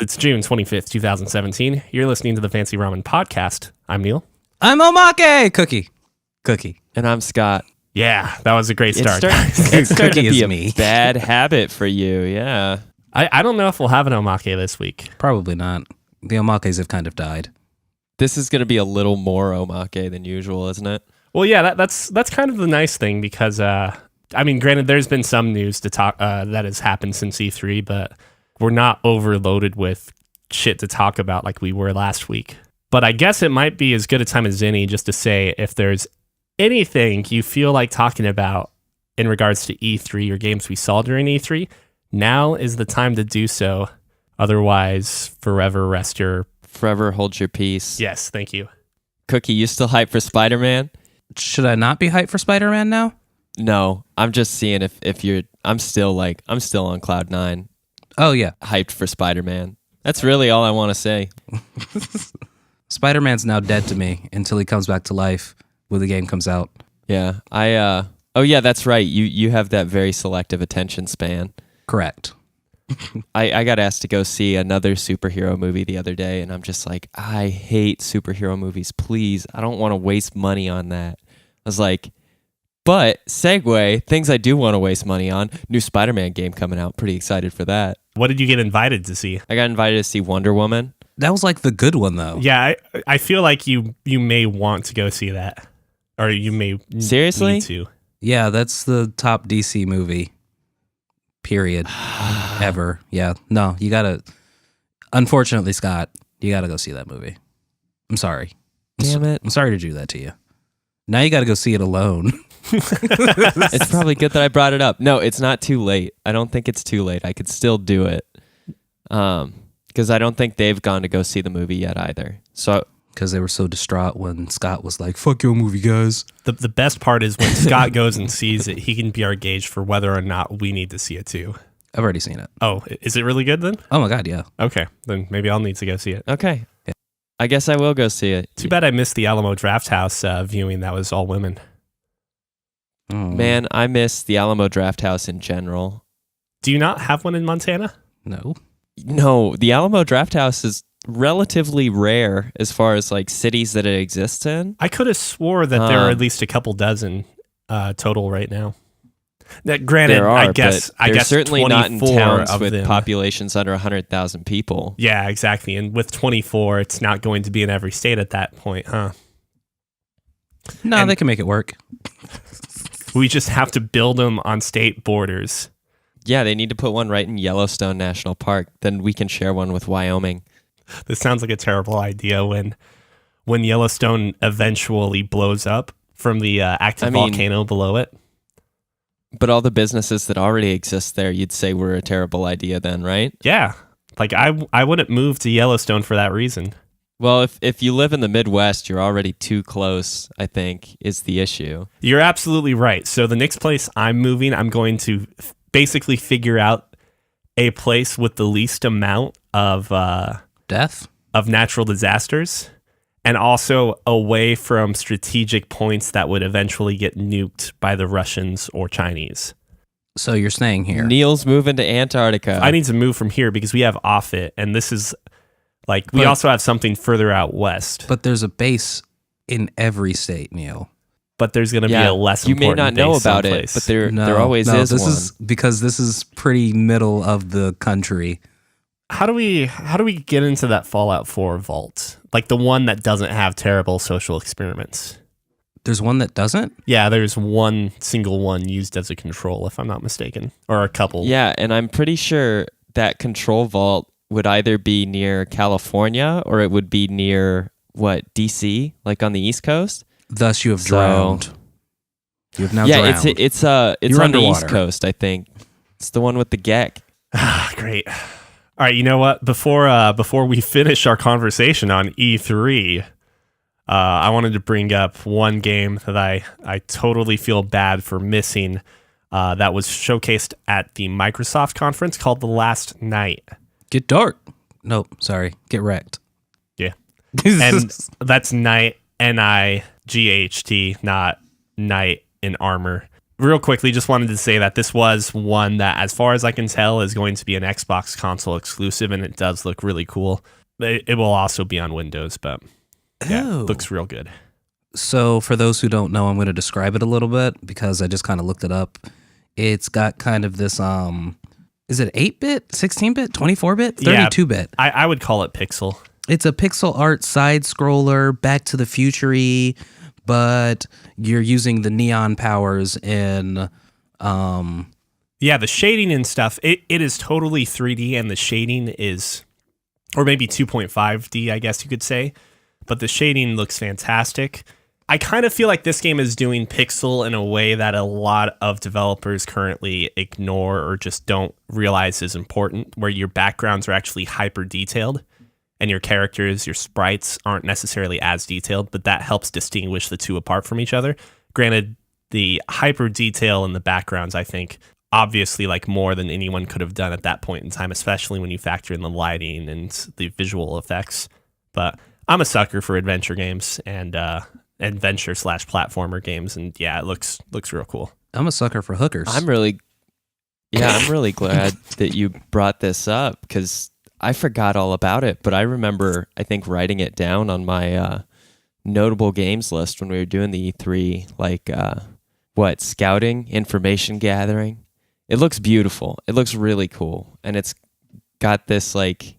It's June 25th, 2017. You're listening to the Fancy Ramen Podcast. I'm Neil. I'm Omake! Cookie. And I'm Scott. Yeah, that was a great start. It's starting to be me. a bad habit for you, yeah. I don't know if we'll have an Omake this week. Probably not. The Omakes have kind of died. This is going to be a little more Omake than usual, isn't it? Well, yeah, that's kind of the nice thing because, granted, there's been some news to talk that has happened since E3, but we're not overloaded with shit to talk about like we were last week. But I guess it might be as good a time as any just to say if there's anything you feel like talking about in regards to E3 or games we saw during E3, now is the time to do so. Otherwise, forever hold your peace. Yes, thank you. Cookie, you still hyped for Spider-Man? Should I not be hyped for Spider-Man now? No, I'm just seeing if you're... I'm still on Cloud 9. Oh, yeah. Hyped for Spider-Man. That's really all I want to say. Spider-Man's now dead to me until he comes back to life when the game comes out. Yeah, oh yeah, that's right. You have that very selective attention span. Correct. I got asked to go see another superhero movie the other day, and I'm just like, I hate superhero movies. Please, I don't want to waste money on that. I was like, but segue, things I do want to waste money on. New Spider-Man game coming out. Pretty excited for that. What did you get invited to see? I got invited to see Wonder Woman. That was like the good one, though. Yeah, I feel like you may want to go see that. Or you may Seriously? need to. Yeah, that's the top DC movie. Period. Ever. Yeah. No, you gotta... Unfortunately, Scott, you gotta go see that movie. I'm sorry. Damn it. I'm sorry to do that to you. Now you gotta go see it alone. It's probably good that I brought it up. No, it's not too late. I don't think it's too late. I could still do it. Because I don't think they've gone to go see the movie yet either. So... Because they were so distraught when Scott was like, fuck your movie, guys. The best part is when Scott goes and sees it, he can be our gauge for whether or not we need to see it too. I've already seen it. Oh, is it really good then? Oh my God, yeah. Okay, then maybe I'll need to go see it. Okay. Yeah. I guess I will go see it. Too bad I missed the Alamo Drafthouse viewing. That was all women. Oh. Man, I miss the Alamo Drafthouse in general. Do you not have one in Montana? No. No, the Alamo Drafthouse is relatively rare as far as like cities that it exists in. I could have swore that there are at least a couple dozen total right now. Now, granted, There are, I guess certainly not in 24 towns of with them. populations under 100,000 people. Yeah, exactly. And with 24, it's not going to be in every state at that point, huh? No, they can make it work. We just have to build them on state borders. Yeah, they need to put one right in Yellowstone National Park. Then we can share one with Wyoming. This sounds like a terrible idea when Yellowstone eventually blows up from the active volcano below it. But all the businesses that already exist there, you'd say were a terrible idea then, right? Yeah. Like I wouldn't move to Yellowstone for that reason. Well, if you live in the Midwest, you're already too close, I think, is the issue. You're absolutely right. So the next place I'm moving, I'm going to basically figure out a place with the least amount of Death? Of natural disasters, and also away from strategic points that would eventually get nuked by the Russians or Chinese. So you're staying here. Neil's moving to Antarctica. I need to move from here because we have Offit, and this is like we also have something further out west. But there's a base in every state, Neil. But there's going to be a less you important may not know base about someplace. it, but there always is this one. Is because this is pretty middle of the country. How do we get into that Fallout 4 vault? Like the one that doesn't have terrible social experiments. There's one that doesn't? Yeah, there's one single one used as a control, if I'm not mistaken. Or a couple. Yeah, and I'm pretty sure that control vault would either be near California or it would be near, DC? Like on the East Coast? Thus you have drowned. You have now drowned. Yeah, it's on underwater. the East Coast, I think. It's the one with the Gek. Great. All right, you know what? Before we finish our conversation on E3, I wanted to bring up one game that I totally feel bad for missing that was showcased at the Microsoft conference called The Last Night. Get dark. Nope, sorry. Get wrecked. Yeah. And that's Night, Night, not Knight in armor. real quickly, just wanted to say that this was one that, as far as I can tell, is going to be an Xbox console exclusive, and it does look really cool. It will also be on Windows, but yeah, it looks real good. So for those who don't know, I'm going to describe it a little bit because I just kind of looked it up. It's got kind of this, is it 8-bit, 16-bit, 24-bit, 32-bit? I would call it pixel. It's a pixel art side scroller, Back to the Future-y, but you're using the neon powers in... Yeah, the shading and stuff, it is totally 3D, and the shading is, or maybe 2.5D, I guess you could say, but the shading looks fantastic. I kind of feel like this game is doing pixel in a way that a lot of developers currently ignore or just don't realize is important, where your backgrounds are actually hyper detailed and your characters, your sprites aren't necessarily as detailed, but that helps distinguish the two apart from each other. Granted, the hyper detail in the backgrounds, I think, obviously like more than anyone could have done at that point in time, especially when you factor in the lighting and the visual effects. But I'm a sucker for adventure games and adventure/platformer games, and yeah, it looks real cool. I'm a sucker for hookers. I'm really glad that you brought this up because I forgot all about it, but I remember, I think, writing it down on my notable games list when we were doing the E3, like, scouting, information gathering. It looks beautiful. It looks really cool. And it's got this, like,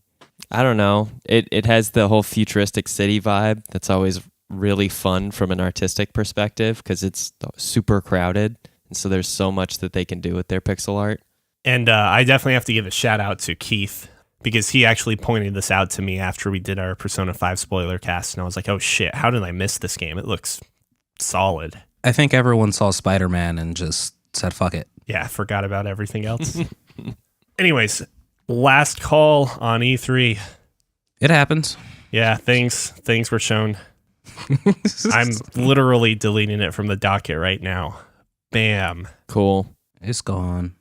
I don't know, it has the whole futuristic city vibe that's always really fun from an artistic perspective because it's super crowded. And so there's so much that they can do with their pixel art. And I definitely have to give a shout out to Keith, because he actually pointed this out to me after we did our Persona 5 spoiler cast, and I was like, oh shit, how did I miss this game? It looks solid. I think everyone saw Spiderman and just said, fuck it. Yeah, I forgot about everything else. Anyways, last call on E3. It happens. Yeah, things were shown. I'm literally deleting it from the docket right now. Bam. Cool. It's gone.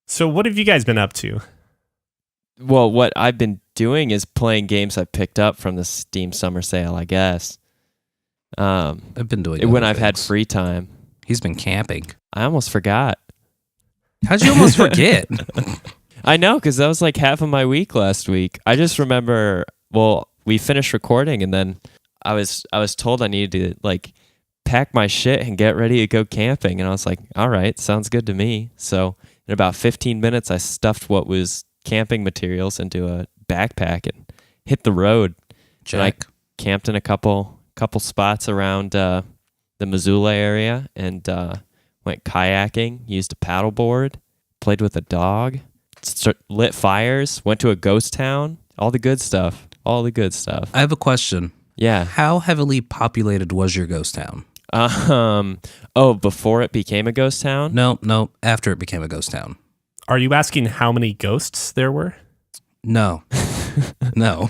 So what have you guys been up to? Well, what I've been doing is playing games I picked up from the Steam Summer Sale, I guess. I've been doing when I've had free time. He's been camping. I almost forgot. How'd you almost forget? I know, because that was like half of my week last week. I just remember, well, we finished recording and then I was told I needed to like pack my shit and get ready to go camping. And I was like, all right, sounds good to me. So in about 15 minutes, I stuffed what was camping materials into a backpack and hit the road. Check. And I camped in a couple spots around the Missoula area and went kayaking, used a paddleboard, played with a dog, lit fires, went to a ghost town, all the good stuff. I have a question. Yeah. How heavily populated was your ghost town? Before it became a ghost town? No, after it became a ghost town. Are you asking how many ghosts there were? No. No.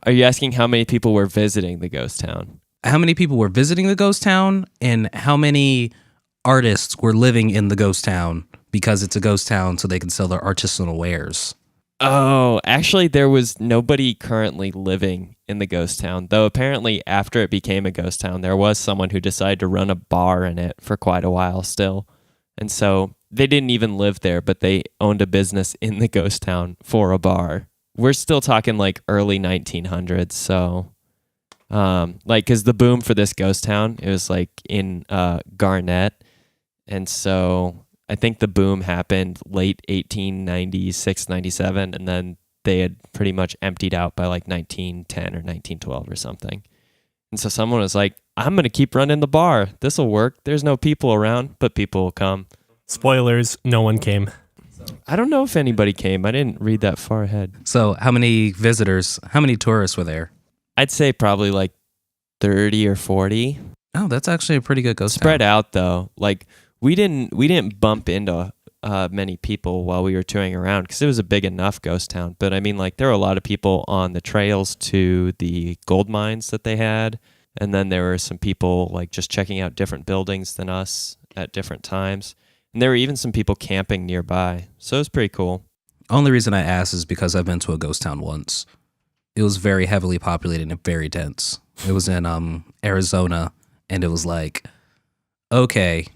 Are you asking how many people were visiting the ghost town? How many people were visiting the ghost town and how many artists were living in the ghost town because it's a ghost town so they can sell their artisanal wares? Oh, actually, there was nobody currently living in the ghost town, though apparently after it became a ghost town, there was someone who decided to run a bar in it for quite a while still. And so they didn't even live there, but they owned a business in the ghost town for a bar. We're still talking like early 1900s, so because the boom for this ghost town, it was like in Garnett, and so I think the boom happened late 1896, 97, and then they had pretty much emptied out by like 1910 or 1912 or something. And so someone was like, I'm going to keep running the bar. This will work. There's no people around, but people will come. Spoilers, no one came. I don't know if anybody came. I didn't read that far ahead. So how many tourists were there? I'd say probably like 30 or 40. Oh, that's actually a pretty good ghost Spread town. out though. Like we didn't bump into many people while we were touring around because it was a big enough ghost town. But I mean, like there were a lot of people on the trails to the gold mines that they had. And then there were some people like just checking out different buildings than us at different times. And there were even some people camping nearby. So it was pretty cool. Only reason I asked is because I've been to a ghost town once. It was very heavily populated and very dense. It was in Arizona, and it was like, okay,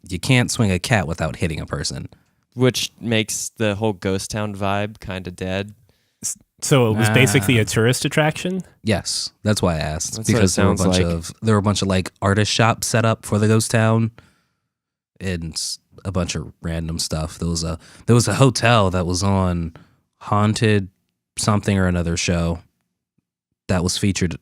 You can't swing a cat without hitting a person. Which makes the whole ghost town vibe kind of dead. So it was basically a tourist attraction? Yes, that's why I asked. That's what it because sounds like. There were a bunch of like artist shops set up for the ghost town and a bunch of random stuff. There was a hotel that was on Haunted something or another show that was featured,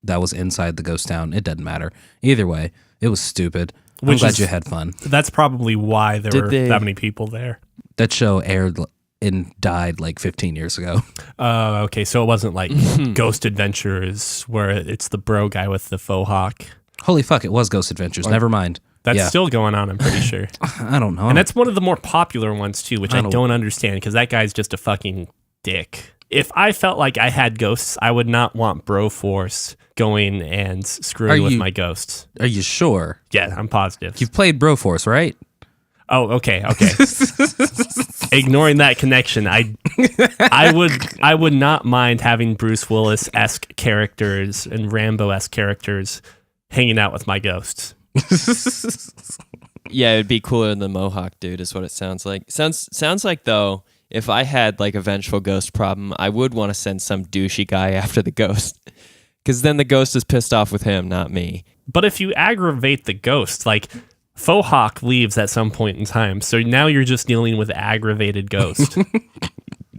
that was inside the ghost town. It doesn't matter. Either way, it was stupid. I'm glad you had fun. That's probably why there were that many people there. That show aired and died like 15 years ago. Okay, so it wasn't like Ghost Adventures where it's the bro guy with the faux hawk. Holy fuck, it was Ghost Adventures. Never mind. That's still going on, I'm pretty sure. I don't know. And that's one of the more popular ones too, which I don't understand because that guy's just a fucking dick. If I felt like I had ghosts, I would not want Broforce going and screwing with my ghosts. Are you sure? Yeah, I'm positive. You've played Broforce, right? Oh, okay. Ignoring that connection, I would not mind having Bruce Willis-esque characters and Rambo-esque characters hanging out with my ghosts. Yeah, it'd be cooler than the Mohawk dude, is what it sounds like. Sounds like though, if I had like a vengeful ghost problem, I would want to send some douchey guy after the ghost, because then the ghost is pissed off with him, not me. But if you aggravate the ghost, like Faux Hawk leaves at some point in time, so now you're just dealing with aggravated ghost.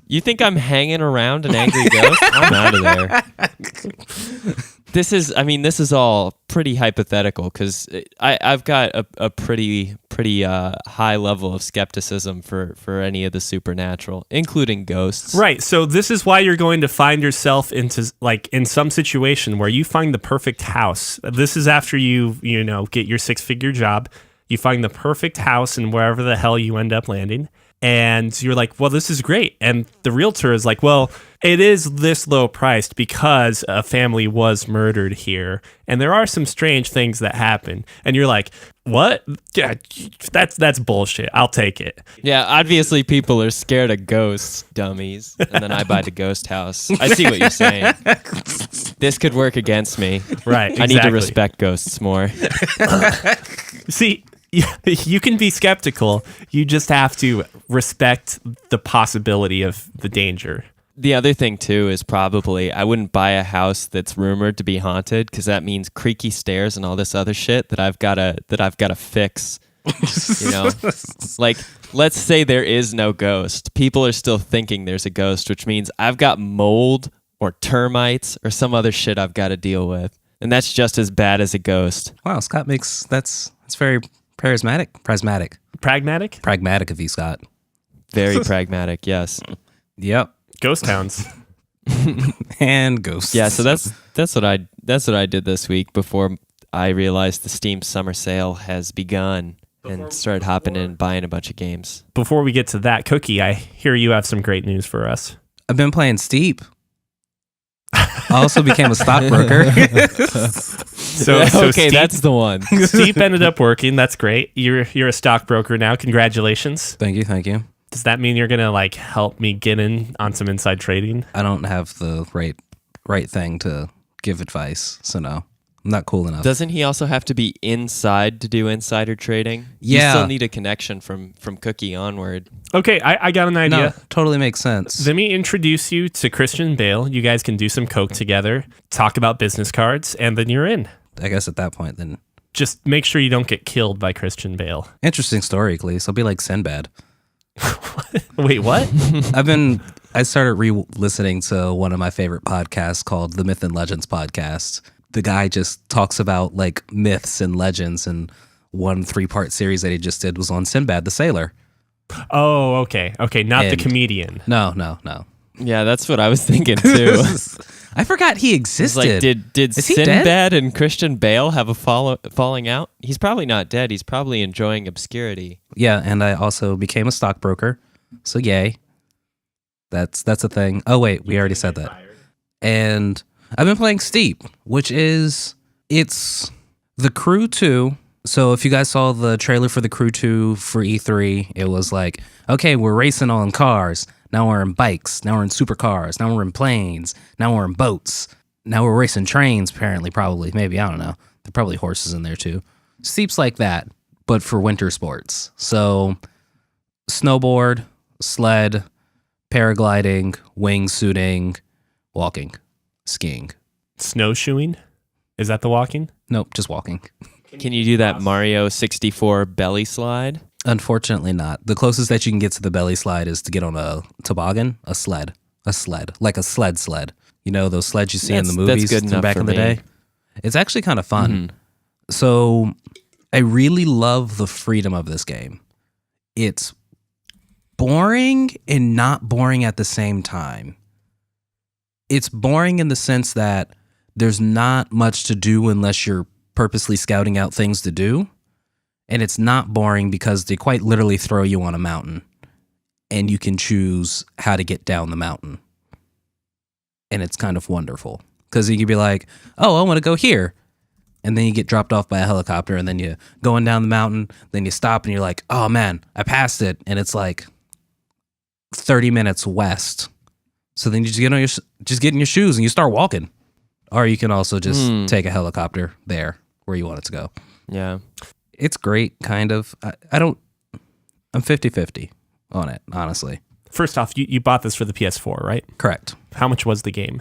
You think I'm hanging around an angry ghost? I'm out of there. This is all pretty hypothetical because I've got a pretty high level of skepticism for any of the supernatural, including ghosts. Right. So this is why you're going to find yourself into like in some situation where you find the perfect house. This is after you get your 6-figure job. You find the perfect house in wherever the hell you end up landing. And you're like, well, this is great. And the realtor is like, well, it is this low priced because a family was murdered here. And there are some strange things that happen. And you're like, what? Yeah, that's bullshit. I'll take it. Yeah, obviously people are scared of ghosts, dummies. And then I buy the ghost house. I see what you're saying. This could work against me. Right. Exactly. I need to respect ghosts more. See, you can be skeptical. You just have to respect the possibility of the danger. The other thing too is probably I wouldn't buy a house that's rumored to be haunted because that means creaky stairs and all this other shit that I've gotta fix. You know, like let's say there is no ghost. People are still thinking there's a ghost, which means I've got mold or termites or some other shit I've got to deal with, and that's just as bad as a ghost. Wow, Scott that's very pragmatic of you, Scott. Very pragmatic, yes. Yep. Ghost towns. And ghosts. Yeah, so that's what I did this week before I realized the Steam summer sale has begun and started hopping in and buying a bunch of games. Before we get to that, Cookie, I hear you have some great news for us. I've been playing Steep. I also became a stockbroker. So okay, Steep, that's the one. Steep ended up working. That's great. You're a stockbroker now. Congratulations. Thank you. Does that mean you're gonna like help me get in on some inside trading? I don't have the right thing to give advice, so no. I'm not cool enough. Doesn't he also have to be inside to do insider trading? Yeah. You still need a connection from Cookie onward. Okay, I got an idea. No, totally makes sense. Let me introduce you to Christian Bale. You guys can do some coke together, talk about business cards, and then you're in. I guess at that point, then. Just make sure you don't get killed by Christian Bale. Interesting story, Cleese. I'll be like Sinbad. Wait, what? I started re-listening to one of my favorite podcasts called the Myth and Legends podcast. The guy just talks about like myths and legends, and one 3-part series that he just did was on Sinbad the Sailor. Oh, okay. Not the comedian. No. Yeah, that's what I was thinking too. I forgot he existed. Like, did Is he Sinbad dead? and Christian Bale have a falling out? He's probably not dead. He's probably enjoying obscurity. Yeah, and I also became a stockbroker. So yay. That's a thing. Oh wait, we already said that. And I've been playing Steep, which it's The Crew 2. So if you guys saw the trailer for The Crew 2 for E3, it was like, okay, we're racing on cars. Now we're in bikes. Now we're in supercars. Now we're in planes. Now we're in boats. Now we're racing trains, apparently, probably. Maybe, I don't know. There are probably horses in there too. Steep's like that, but for winter sports. So snowboard, sled, paragliding, wingsuiting, walking, skiing. Snowshoeing? Is that the walking? Nope, just walking. Can you do that Mario 64 belly slide? Unfortunately not. The closest that you can get to the belly slide is to get on a toboggan, a sled, like a sled. You know, those sleds you see in the movies good from enough back for in the me. day? It's actually kind of fun. Mm-hmm. So I really love the freedom of this game. It's boring and not boring at the same time. It's boring in the sense that there's not much to do unless you're purposely scouting out things to do. And it's not boring because they quite literally throw you on a mountain and you can choose how to get down the mountain. And it's kind of wonderful because you can be like, oh, I want to go here. And then you get dropped off by a helicopter and then you're going down the mountain. Then you stop and you're like, oh man, I passed it. And it's like 30 minutes west. So then you just get in your shoes and you start walking. Or you can also just take a helicopter there where you want it to go. Yeah. It's great, kind of. I'm 50-50 on it, honestly. First off, you bought this for the PS4, right? Correct. How much was the game?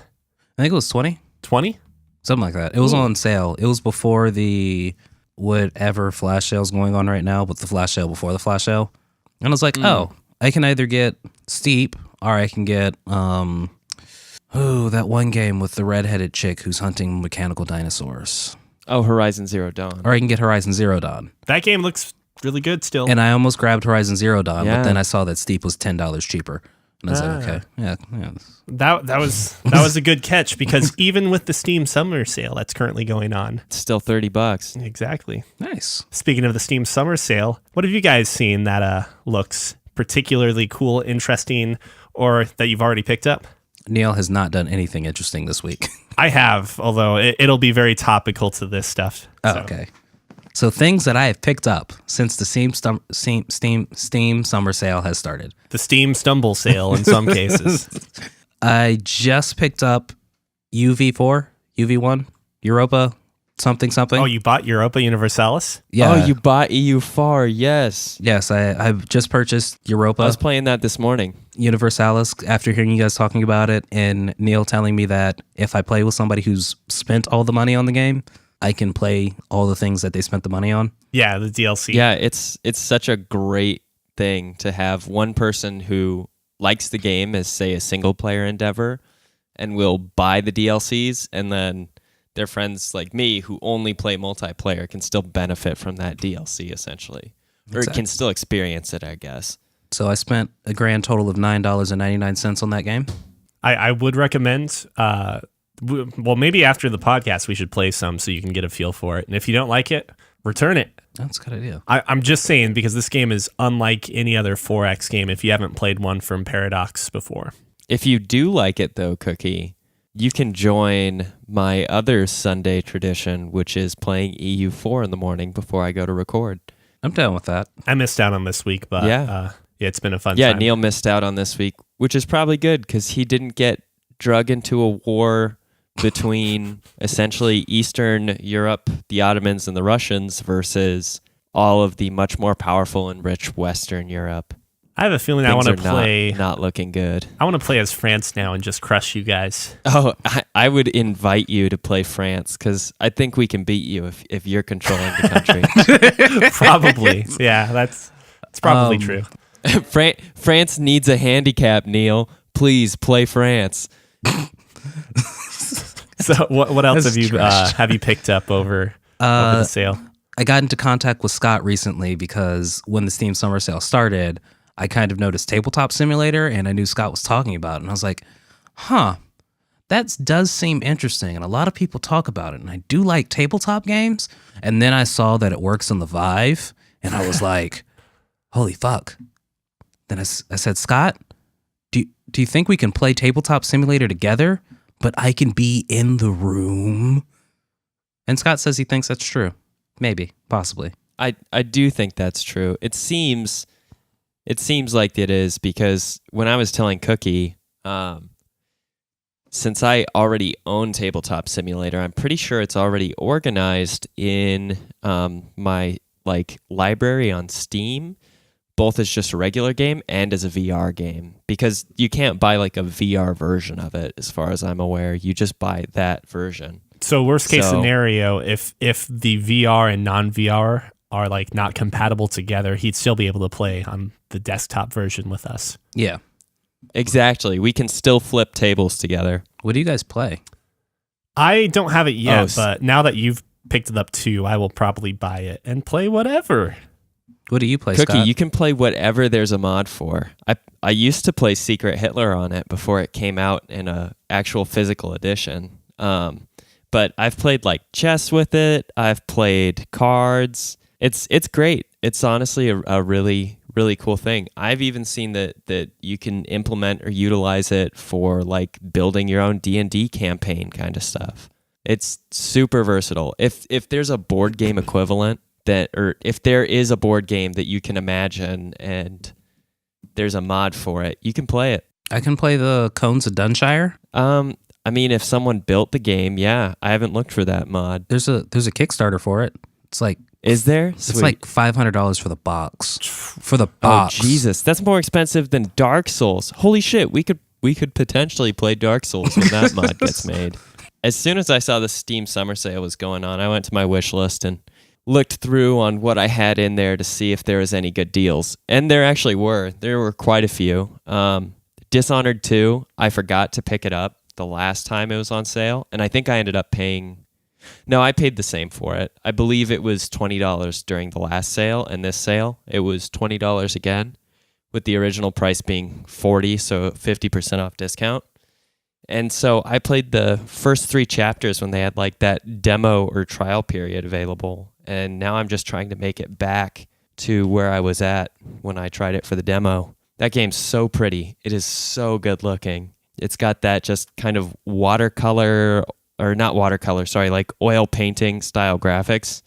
I think it was 20, 20? something like that. It was on sale. It was before the whatever flash sale's going on right now, but the flash sale before the flash sale. And I was like, oh, I can either get Steep or I can get that one game with the redheaded chick who's hunting mechanical dinosaurs. Oh, Horizon Zero Dawn. Or I can get Horizon Zero Dawn. That game looks really good still. And I almost grabbed Horizon Zero Dawn, Yeah. but then I saw that Steep was $10 cheaper. And I was like, okay, yeah. That was a good catch because even with the Steam Summer Sale that's currently going on. It's still $30. Exactly. Nice. Speaking of the Steam Summer Sale, what have you guys seen that looks particularly cool, interesting, or that you've already picked up? Neil has not done anything interesting this week. I have, although it'll be very topical to this stuff. Oh, So. okay. So things that I have picked up since the Steam Summer Sale has started. The Steam Stumble Sale in some cases. I just picked up UV1, Europa, something. Oh, you bought Europa Universalis? Yeah. Oh, you bought EU4, yes. Yes, I just purchased Europa I was playing that this morning. Universalis after hearing you guys talking about it and Neil telling me that if I play with somebody who's spent all the money on the game, I can play all the things that they spent the money on. Yeah, the DLC. Yeah, it's such a great thing to have one person who likes the game as, say, a single-player endeavor and will buy the DLCs, and then their friends like me who only play multiplayer can still benefit from that DLC, essentially. Or Exactly. can still experience it, I guess. So I spent a grand total of $9.99 on that game. I would recommend, well, maybe after the podcast, we should play some so you can get a feel for it. And if you don't like it, return it. That's a good idea. I'm just saying because this game is unlike any other 4X game if you haven't played one from Paradox before. If you do like it, though, Cookie, you can join my other Sunday tradition, which is playing EU4 in the morning before I go to record. I'm down with that. I missed out on this week, but Yeah. it's been a fun Yeah, time. Neil missed out on this week, which is probably good because he didn't get drug into a war between essentially Eastern Europe, the Ottomans, and the Russians versus all of the much more powerful and rich Western Europe. I have a feeling I Things want to are play. not looking good. I want to play as France now and just crush you guys. Oh, I would invite you to play France because I think we can beat you if you're controlling the country. Probably. Yeah, that's probably true. France needs a handicap, Neil. Please play France. So what else That's have you trash. have you picked up over the sale? I got into contact with Scott recently because when the Steam Summer Sale started, I kind of noticed Tabletop Simulator and I knew Scott was talking about it. And I was like, that does seem interesting. And a lot of people talk about it. And I do like tabletop games. And then I saw that it works on the Vive. And I was like, holy fuck. Then I said, Scott, do you think we can play Tabletop Simulator together? But I can be in the room? And Scott says he thinks that's true. Maybe, possibly. I do think that's true. It seems like it is because when I was telling Cookie, since I already own Tabletop Simulator, I'm pretty sure it's already organized in my like library on Steam, both as just a regular game and as a VR game, because you can't buy like a VR version of it as far as I'm aware. You just buy that version. So worst case scenario, if the VR and non-VR are like not compatible together, he'd still be able to play on the desktop version with us. Yeah. Exactly. We can still flip tables together. What do you guys play? I don't have it yet, but now that you've picked it up too, I will probably buy it and play whatever. What do you play, Cookie, Scott? you can play whatever there's a mod for. I used to play Secret Hitler on it before it came out in a actual physical edition. But I've played like chess with it. I've played cards. It's great. It's honestly a really, really cool thing. I've even seen that you can implement or utilize it for like building your own D&D campaign kind of stuff. It's super versatile. If there's a board game equivalent or if there is a board game that you can imagine and there's a mod for it, you can play it. I can play the Cones of Dunshire. I mean, if someone built the game, yeah. I haven't looked for that mod. There's a Kickstarter for it. It's like, is there? Sweet. It's like $500 for the box. For the box. Oh Jesus, that's more expensive than Dark Souls. Holy shit, we could potentially play Dark Souls when that mod gets made. As soon as I saw the Steam Summer Sale was going on, I went to my wish list and looked through on what I had in there to see if there was any good deals. And there actually were. There were quite a few. Dishonored 2, I forgot to pick it up the last time it was on sale, and I think I ended up paying... No, I paid the same for it. I believe it was $20 during the last sale, and this sale, it was $20 again, with the original price being $40, so 50% off discount. And so I played the first 3 chapters when they had like that demo or trial period available, and now I'm just trying to make it back to where I was at when I tried it for the demo. That game's so pretty. It is so good looking. It's got that just kind of watercolor, or not watercolor, sorry, like oil painting style graphics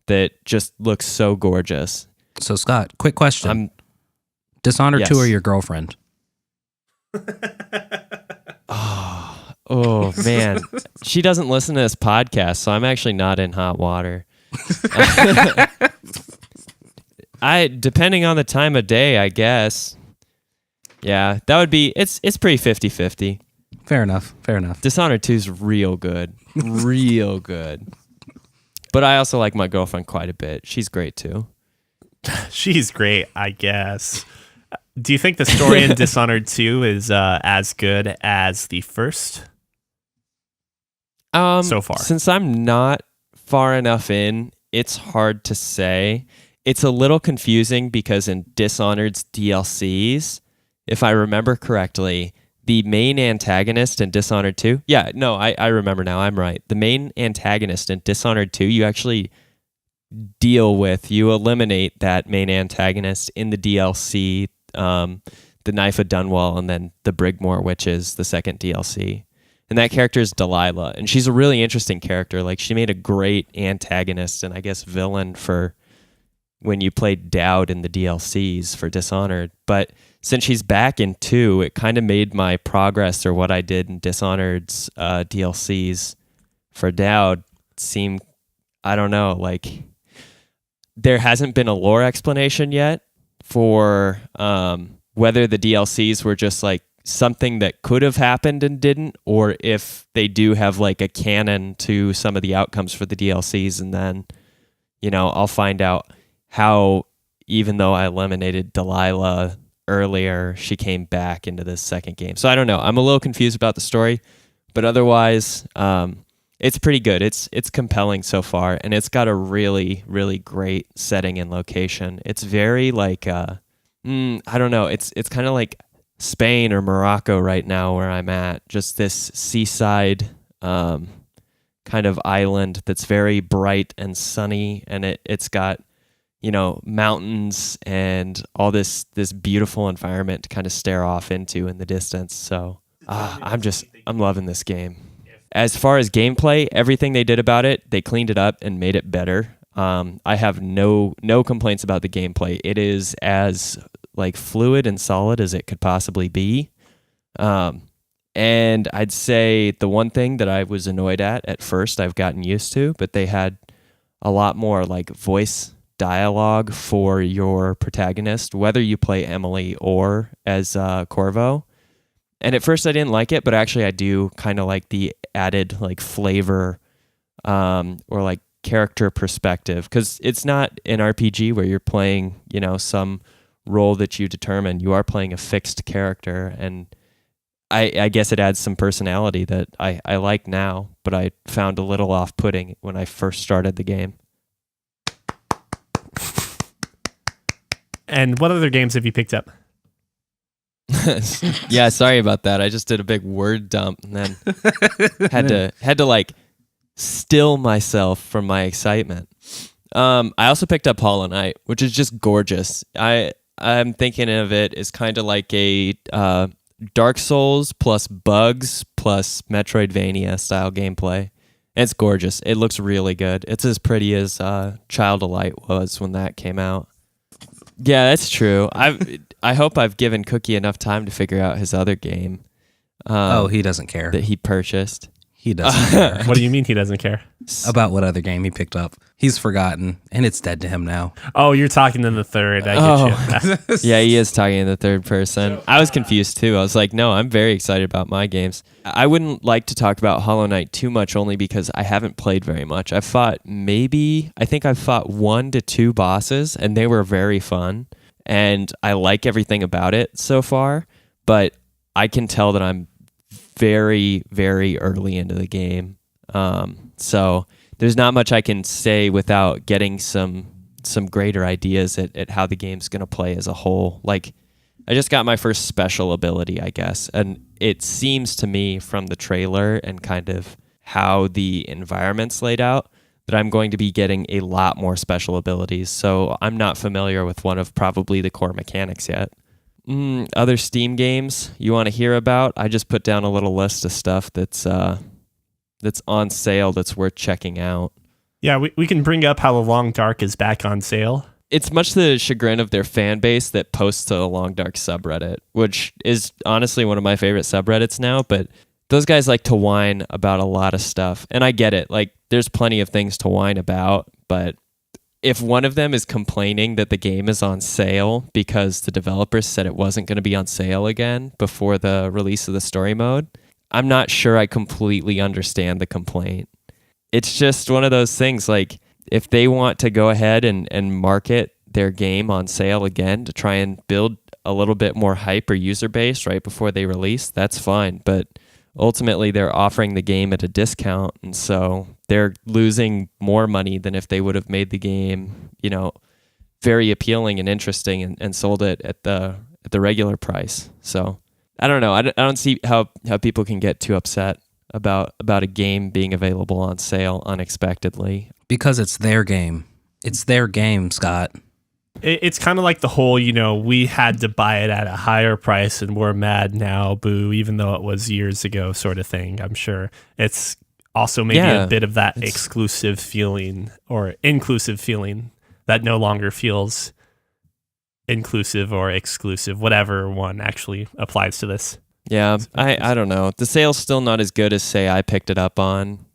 that just looks so gorgeous. So Scott, quick question. Dishonored 2 or your girlfriend? Oh man. She doesn't listen to this podcast, so I'm actually not in hot water. Depending on the time of day, I guess. Yeah, that would be, it's pretty 50-50. Fair enough. Dishonored 2 is real good. Real good. But I also like my girlfriend quite a bit. She's great too. She's great, I guess. Do you think the story in Dishonored 2 is as good as the first? So far. Since I'm not far enough in, it's hard to say. It's a little confusing because in Dishonored's DLCs, if I remember correctly, the main antagonist in Dishonored 2... Yeah, no, I remember now. I'm right. The main antagonist in Dishonored 2, you actually you eliminate that main antagonist in the DLC, the Knife of Dunwall, and then the Brigmore Witches, the second DLC. And that character is Delilah, and she's a really interesting character. Like, she made a great antagonist and I guess villain for when you played Dowd in the DLCs for Dishonored. But since she's back in 2, it kind of made my progress or what I did in Dishonored's DLCs for Dowd seem, I don't know, like there hasn't been a lore explanation yet for whether the DLCs were just like something that could have happened and didn't, or if they do have like a canon to some of the outcomes for the DLCs. And then, I'll find out how, even though I eliminated Delilah earlier, she came back into this second game. So I don't know. I'm a little confused about the story, but otherwise, it's pretty good. It's compelling so far, and it's got a really, really great setting and location. It's very like, I don't know. It's kind of like Spain or Morocco right now where I'm at. Just this seaside kind of island that's very bright and sunny, and it's got mountains and all this beautiful environment to kind of stare off into in the distance. So I'm loving this game. As far as gameplay, everything they did about it, they cleaned it up and made it better. I have no complaints about the gameplay. It is as like fluid and solid as it could possibly be. And I'd say the one thing that I was annoyed at first, I've gotten used to, but they had a lot more like voice dialogue for your protagonist, whether you play Emily or as Corvo. And at first I didn't like it, but actually I do kind of like the added like flavor or like character perspective, because it's not an RPG where you're playing, you know, some role that you determine. You are playing a fixed character, and I guess it adds some personality that I like now, but I found a little off-putting when I first started the game. And what other games have you picked up? Yeah, sorry about that. I just did a big word dump and then had to like still myself from my excitement. I also picked up Hollow Knight, which is just gorgeous. I'm thinking of it as kind of like a Dark Souls plus Bugs plus Metroidvania style gameplay. It's gorgeous. It looks really good. It's as pretty as Child of Light was when that came out. Yeah, that's true. I hope I've given Cookie enough time to figure out his other game. He doesn't care. That he purchased. He doesn't care What do you mean he doesn't care? about what other game he picked up. He's forgotten, and it's dead to him now. Oh, you're talking in the third. I get you. Yeah, he is talking in the third person. I was confused too. I was like, no, I'm very excited about my games. I wouldn't like to talk about Hollow Knight too much, only because I haven't played very much. I think I've fought 1 to 2 bosses, and they were very fun. And I like everything about it so far, but I can tell that I'm very, very early into the game. So there's not much I can say without getting some greater ideas at how the game's going to play as a whole. Like, I just got my first special ability, I guess, and it seems to me from the trailer and kind of how the environment's laid out that I'm going to be getting a lot more special abilities. So I'm not familiar with one of probably the core mechanics yet. Other Steam games you want to hear about? I just put down a little list of stuff that's on sale that's worth checking out. Yeah, we can bring up how The Long Dark is back on sale. It's much the chagrin of their fan base that posts to the Long Dark subreddit, which is honestly one of my favorite subreddits now, but those guys like to whine about a lot of stuff. And I get it. Like, there's plenty of things to whine about, but if one of them is complaining that the game is on sale because the developers said it wasn't going to be on sale again before the release of the story mode, I'm not sure I completely understand the complaint. It's just one of those things, like, if they want to go ahead and market their game on sale again to try and build a little bit more hype or user base right before they release, that's fine. But ultimately, they're offering the game at a discount, and so they're losing more money than if they would have made the game, you know, very appealing and interesting and sold it at the regular price. So I don't know. I don't see how people can get too upset about a game being available on sale unexpectedly. Because it's their game. It's their game, Scott. It's kind of like the whole, you know, we had to buy it at a higher price and we're mad now, boo, even though it was years ago sort of thing, I'm sure. It's also maybe a bit of that exclusive feeling or inclusive feeling that no longer feels inclusive or exclusive, whatever one actually applies to this. Yeah, I don't know. The sale's still not as good as, say, I picked it up on.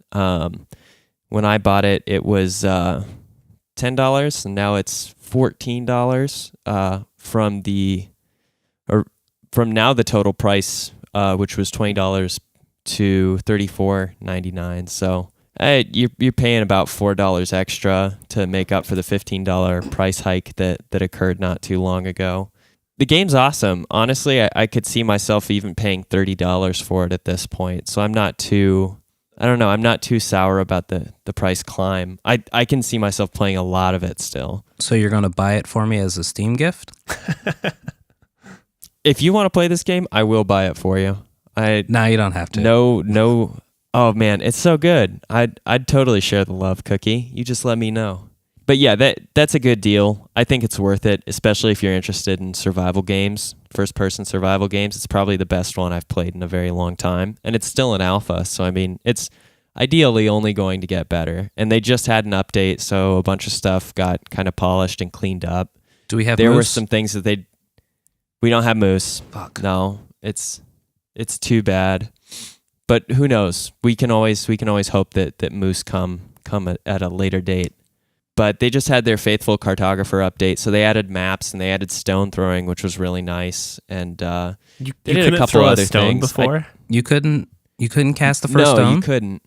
When I bought it, it was $10, and now it's $14 from now the total price, which was $20 to $34.99. So you're paying about $4 extra to make up for the $15 price hike that occurred not too long ago. The game's awesome. Honestly, I could see myself even paying $30 for it at this point. So I'm not too sour about the price climb. I can see myself playing a lot of it still. So you're going to buy it for me as a Steam gift? If you want to play this game, I will buy it for you. No, you don't have to. No. Oh man, it's so good. I'd totally share the love, Cookie. You just let me know. But yeah, that's a good deal. I think it's worth it, especially if you're interested in survival games, first-person survival games. It's probably the best one I've played in a very long time, and it's still an alpha, so I mean, it's ideally only going to get better. And they just had an update, so a bunch of stuff got kind of polished and cleaned up. Do we have There Moose? were some things that we don't have Moose. Fuck. No, it's too bad. But who knows? We can always hope that Moose come at a later date. But they just had their faithful cartographer update, so they added maps and they added stone throwing, which was really nice. And they did a couple throw other a stone things before. You couldn't cast the first stone? No, you couldn't.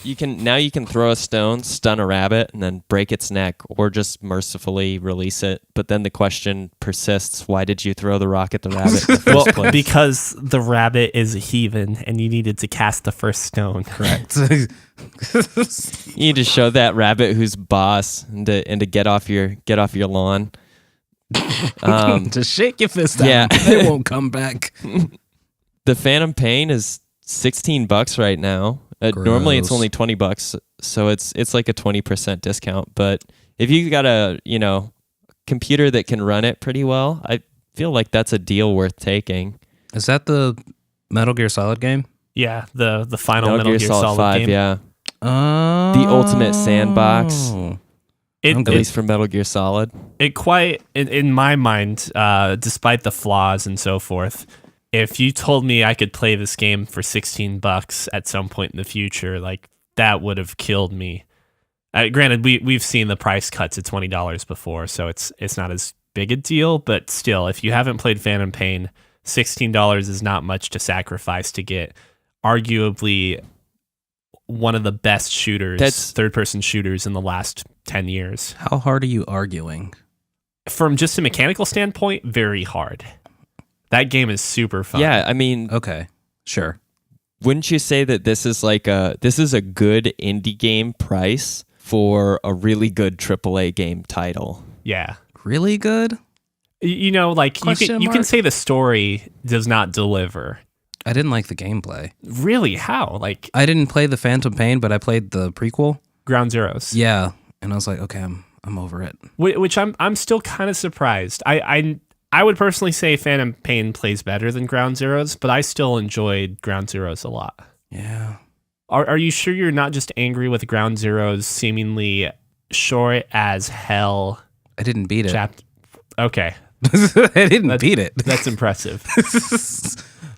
You can throw a stone, stun a rabbit, and then break its neck, or just mercifully release it. But then the question persists: why did you throw the rock at the rabbit in the first place? Because the rabbit is a heathen, and you needed to cast the first stone. Correct. You need to show that rabbit who's boss, and to get off your lawn. Just shake your fist at Yeah. them. They won't come back. The Phantom Pain is $16 right now. Normally it's Gross. only $20, so it's like a 20% discount. But if you got a computer that can run it pretty well, I feel like that's a deal worth taking. Is that the Metal Gear Solid game? Yeah, the final Metal Gear Solid 5, game. yeah. Oh. The ultimate sandbox. It, At least for Metal Gear Solid. it quite in my mind, despite the flaws and so forth, if you told me I could play this game for $16 at some point in the future, like that would have killed me. Granted, we've seen the price cut to $20 before, so it's not as big a deal. But still, if you haven't played Phantom Pain, $16 is not much to sacrifice to get arguably one of the best shooters, third-person shooters in the last 10 years. How hard are you arguing? From just a mechanical standpoint, very hard. That game is super fun. Yeah, I mean, Okay, sure. wouldn't you say that this is a good indie game price for a really good AAA game title? Yeah. Really good? You know, like Question you can mark? say the story does not deliver. I didn't like the gameplay. Really? How? Like I didn't play the Phantom Pain, but I played the prequel. Ground Zeroes. Yeah, and I was like, okay, I'm over it. Which I'm still kind of surprised. I would personally say Phantom Pain plays better than Ground Zeroes, but I still enjoyed Ground Zeroes a lot. Yeah. Are you sure you're not just angry with Ground Zeroes seemingly short as hell? I didn't beat it. Okay, I didn't beat it. that's impressive.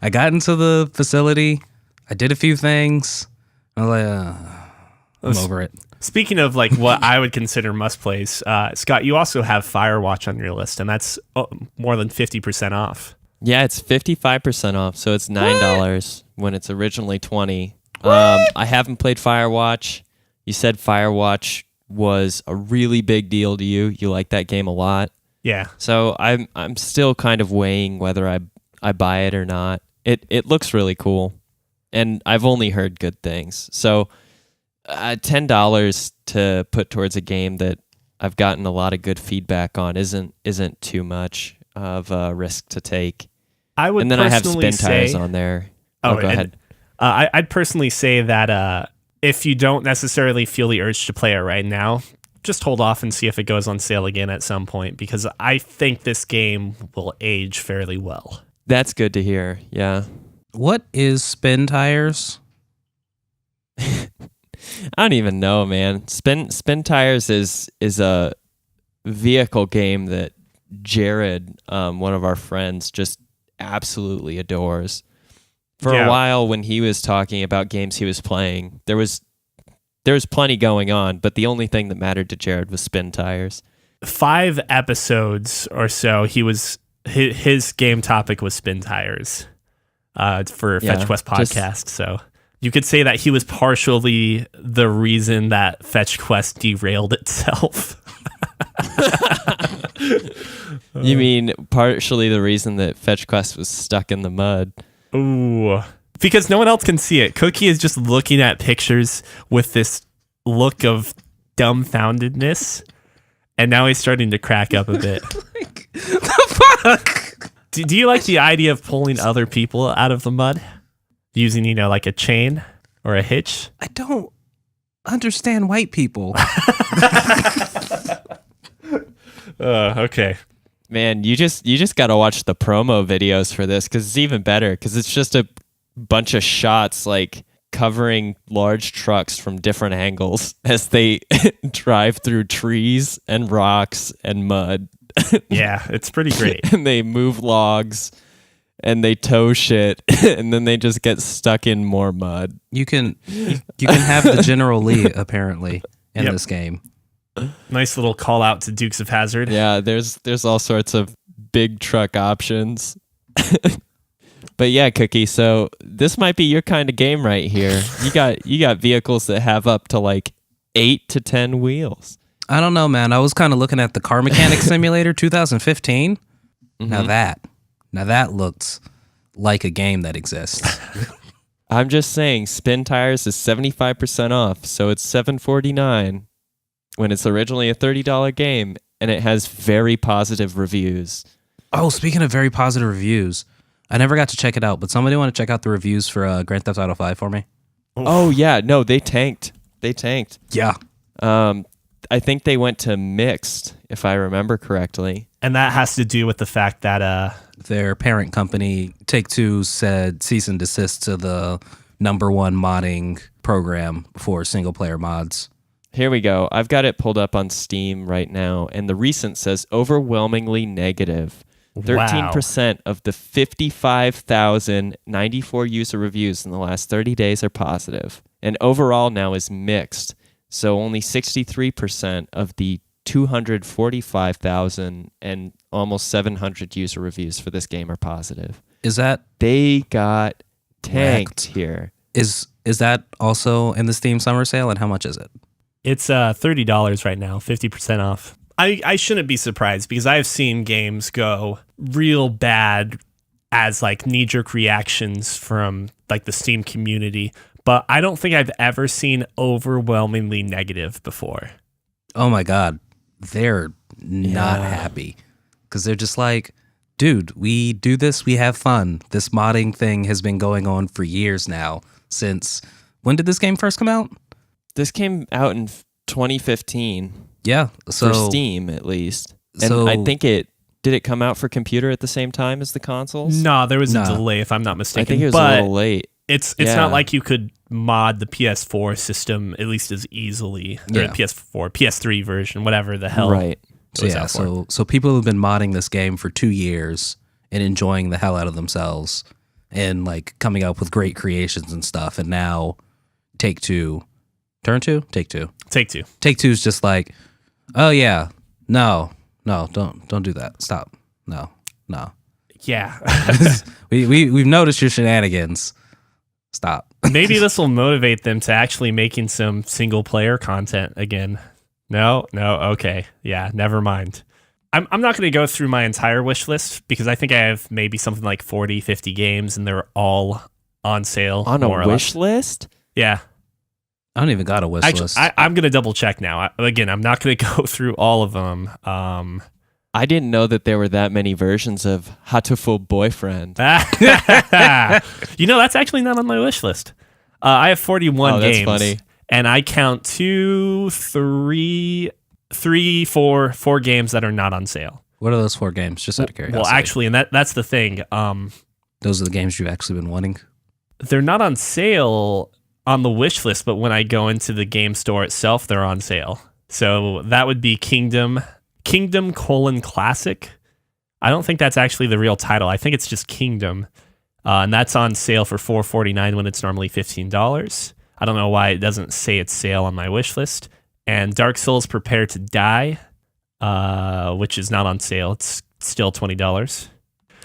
I got into the facility. I did a few things. I was like, I'm over it. Speaking of like what I would consider must plays, Scott, you also have Firewatch on your list, and that's more than 50% off. Yeah, it's 55% off, so it's $9 when it's originally $20. I haven't played Firewatch. You said Firewatch was a really big deal to you. You like that game a lot. Yeah. So I'm still kind of weighing whether I buy it or not. It looks really cool, and I've only heard good things. So $10 to put towards a game that I've gotten a lot of good feedback on isn't too much of a risk to take. I would, and then I have personally Spintires say, on there. Oh, Go ahead. I'd personally say that if you don't necessarily feel the urge to play it right now, just hold off and see if it goes on sale again at some point, because I think this game will age fairly well. That's good to hear. Yeah. What is Spintires? I don't even know, man. Spintires is a vehicle game that Jared, one of our friends, just absolutely adores. For a while, when he was talking about games he was playing, there was plenty going on, but the only thing that mattered to Jared was Spintires. 5 episodes or so, his game topic was Spintires for Fetch Quest podcast. So you could say that he was partially the reason that Fetch Quest derailed itself. You mean partially the reason that Fetch Quest was stuck in the mud? Ooh. Because no one else can see it. Cookie is just looking at pictures with this look of dumbfoundedness, and now he's starting to crack up a bit. The fuck? Do you like the idea of pulling other people out of the mud? Using, like a chain or a hitch? I don't understand white people. Okay. Man, you just got to watch the promo videos for this, because it's even better, because it's just a bunch of shots like covering large trucks from different angles as they drive through trees and rocks and mud. Yeah, it's pretty great. And they move logs and they tow shit and then they just get stuck in more mud. You can have the General Lee apparently in Yep. this game. Nice little call out to Dukes of Hazzard. Yeah, there's all sorts of big truck options. But yeah, Cookie, so this might be your kind of game right here. You got vehicles that have up to like 8 to 10 wheels. I don't know, man. I was kind of looking at the Car Mechanic Simulator 2015. Mm-hmm. Now that looks like a game that exists. I'm just saying, Spintires is 75% off, so it's $7.49 when it's originally a $30 game, and it has very positive reviews. Oh, speaking of very positive reviews, I never got to check it out, but somebody want to check out the reviews for Grand Theft Auto 5 for me? Oh yeah, no, they tanked. Yeah. I think they went to mixed, if I remember correctly. And that has to do with the fact that their parent company, Take-Two, said cease and desist to the #1 modding program for single-player mods. Here we go. I've got it pulled up on Steam right now, and the recent says overwhelmingly negative. 13% of the 55,094 user reviews in the last 30 days are positive. And overall now is mixed. So only 63% of the 245,000 and almost 700 user reviews for this game are positive. Is that... They got tanked wrecked. here. Is that also in the Steam summer sale, and how much is it? it's $30 right now, 50% off. I shouldn't be surprised because I've seen games go real bad as like knee-jerk reactions from like the Steam community, but I don't think I've ever seen overwhelmingly negative before. Oh my God. They're not happy because they're just like, dude, we do this, we have fun. This modding thing has been going on for years now. Since when did this game first come out? This came out in 2015. Yeah, so for Steam at least. And so, I think did it come out for computer at the same time as the consoles? No, there was a delay if I'm not mistaken. I think it was a little late. It's not like you could mod the PS4 system at least as easily, or the PS4, PS3 version, whatever the hell. Right. So people have been modding this game for 2 years and enjoying the hell out of themselves and like coming up with great creations and stuff. And now Take-Two is just like, oh yeah, no, don't do that. Stop. No. Yeah. We've noticed your shenanigans. Stop. Maybe this will motivate them to actually making some single player content again. No, okay. Yeah, never mind. I'm not going to go through my entire wish list because I think I have maybe something like 40, 50 games and they're all on sale. On a wish list? Yeah. I don't even got a wish list. I'm going to double check now. I'm not going to go through all of them. I didn't know that there were that many versions of Hatoful Boyfriend. That's actually not on my wish list. I have 41 games. That's funny. And I count 4 games that are not on sale. What are those 4 games? Just out of curiosity. Well, actually, and that's the thing. Those are the games you've actually been wanting? They're not on sale on the wish list, but when I go into the game store itself, they're on sale. So that would be Kingdom Classic. I don't think that's actually the real title. I think it's just Kingdom. And that's on sale for $4.49 when it's normally $15. I don't know why it doesn't say it's sale on my wish list. And Dark Souls Prepare to Die, which is not on sale. It's still $20.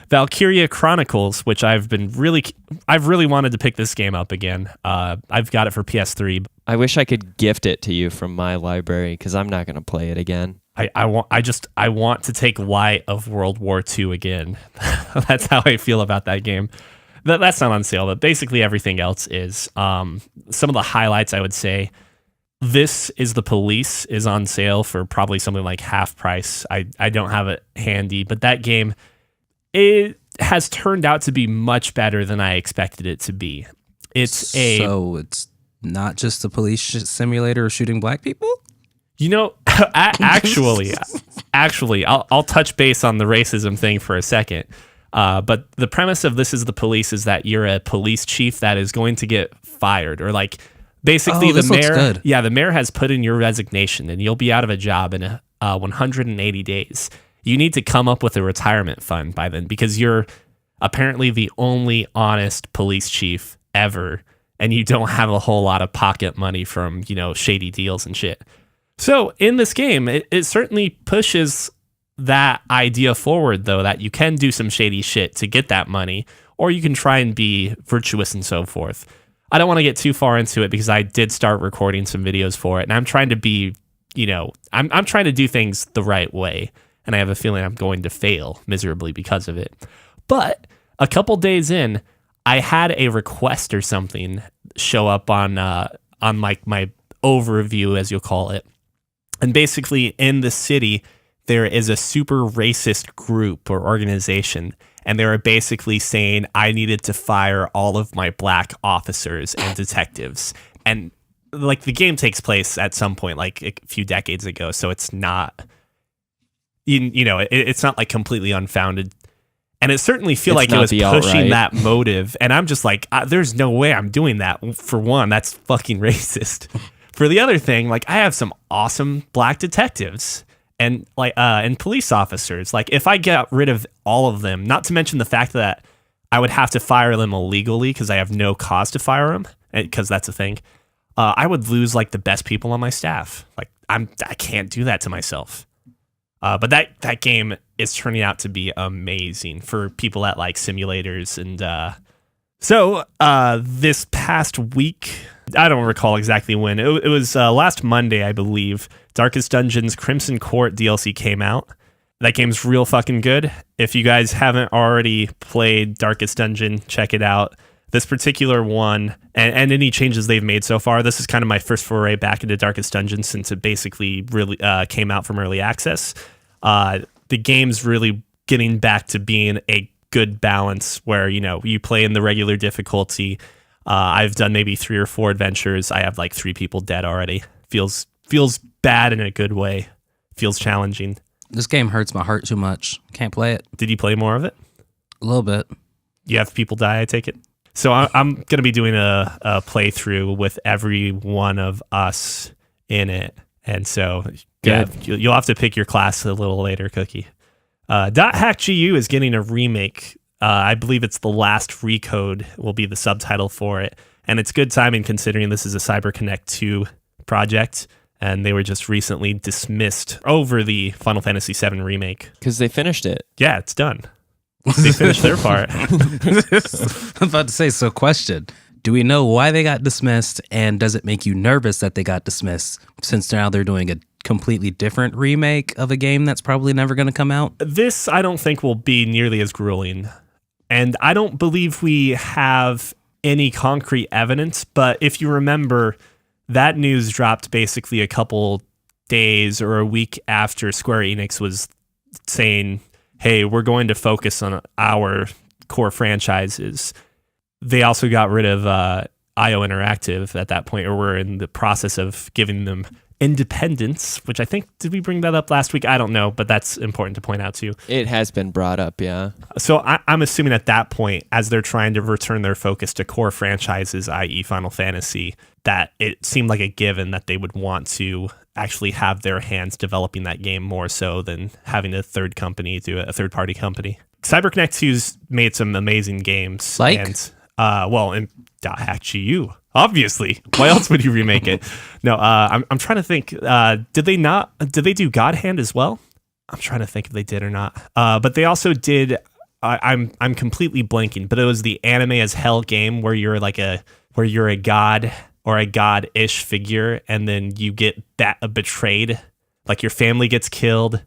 Valkyria Chronicles, which I've really wanted to pick this game up again. I've got it for PS3. I wish I could gift it to you from my library because I'm not going to play it again. I want to take Light of World War II again. That's how I feel about that game. That's not on sale, but basically everything else is. Some of the highlights I would say, This Is the Police is on sale for probably something like half price. I don't have it handy, but that game, it has turned out to be much better than I expected it to be. So it's not just a police simulator of shooting black people? Actually, I'll touch base on the racism thing for a second. But the premise of This Is the Police is that you're a police chief that is going to get fired, or like basically the mayor. Yeah, the mayor has put in your resignation, and you'll be out of a job in 180 days. You need to come up with a retirement fund by then because you're apparently the only honest police chief ever, and you don't have a whole lot of pocket money from shady deals and shit. So in this game, it certainly pushes that idea forward, though, that you can do some shady shit to get that money, or you can try and be virtuous and so forth. I don't want to get too far into it because I did start recording some videos for it, and I'm trying to be, I'm trying to do things the right way, and I have a feeling I'm going to fail miserably because of it. But a couple days in, I had a request or something show up on like my overview, as you'll call it, and basically in the city there is a super racist group or organization, and they were basically saying I needed to fire all of my black officers and detectives. And like the game takes place at some point like a few decades ago, so it's not, it's not like completely unfounded. And it certainly feel like it was pushing that motive. And I'm just like, there's no way I'm doing that. For one, that's fucking racist. For the other thing, like I have some awesome black detectives and and police officers. Like if I get rid of all of them, not to mention the fact that I would have to fire them illegally because I have no cause to fire them, because that's a thing. I would lose like the best people on my staff. Like I can't do that to myself. But that game is turning out to be amazing for people that like simulators. And so this past week, I don't recall exactly when, it was last Monday, I believe, Darkest Dungeon's Crimson Court DLC came out. That game's real fucking good. If you guys haven't already played Darkest Dungeon, check it out. This particular one, and any changes they've made so far, this is kind of my first foray back into Darkest Dungeon since it basically really came out from early access. The game's really getting back to being a good balance where, you play in the regular difficulty. I've done maybe 3 or 4 adventures. I have like 3 people dead already. Feels bad in a good way. Feels challenging. This game hurts my heart too much. Can't play it. Did you play more of it? A little bit. You have people die, I take it? So I'm going to be doing a playthrough with every one of us in it. And so you'll have to pick your class a little later, Cookie. .hack.gu is getting a remake. I believe it's The Last Recode will be the subtitle for it. And it's good timing considering this is a CyberConnect 2 project. And they were just recently dismissed over the Final Fantasy VII remake. Because they finished it. Yeah, it's done. They finished their part. I'm about to say, so question. Do we know why they got dismissed, and does it make you nervous that they got dismissed since now they're doing a completely different remake of a game that's probably never going to come out? This, I don't think, will be nearly as grueling. And I don't believe we have any concrete evidence, but if you remember, that news dropped basically a couple days or a week after Square Enix was saying, hey, we're going to focus on our core franchises. They also got rid of IO Interactive at that point, or we're in the process of giving them independence, which I think, did we bring that up last week? I don't know, but that's important to point out too. It has been brought up, yeah. So I'm assuming at that point, as they're trying to return their focus to core franchises, i.e. Final Fantasy, that it seemed like a given that they would want to actually have their hands developing that game more so than having a third party company. CyberConnect 2's made some amazing games. Like? And, and .hack.gu, obviously. Why else would you remake it? No, I'm trying to think. Did they do God Hand as well? I'm trying to think if they did or not. But they also did. I'm completely blanking. But it was the Anime as Hell game where you're a god or a god-ish figure, and then you get betrayed. Like your family gets killed,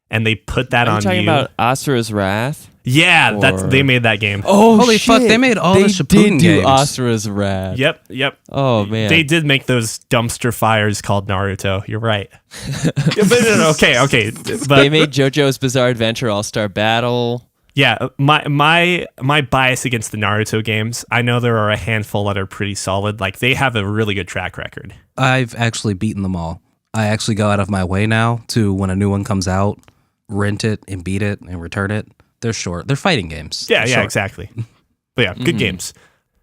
and they put that on you. Are you talking about Asura's Wrath? Yeah, they made that game. Oh, holy shit. fuck! They made all the Shippuden They did do games. Asura's Wrath. Yep. Oh man, they did make those dumpster fires called Naruto. You're right. Okay. But they made JoJo's Bizarre Adventure All-Star Battle. Yeah, my bias against the Naruto games, I know there are a handful that are pretty solid. Like, they have a really good track record. I've actually beaten them all. I actually go out of my way now to, when a new one comes out, rent it and beat it and return it. They're short. They're fighting games. Yeah, exactly. But yeah, good games.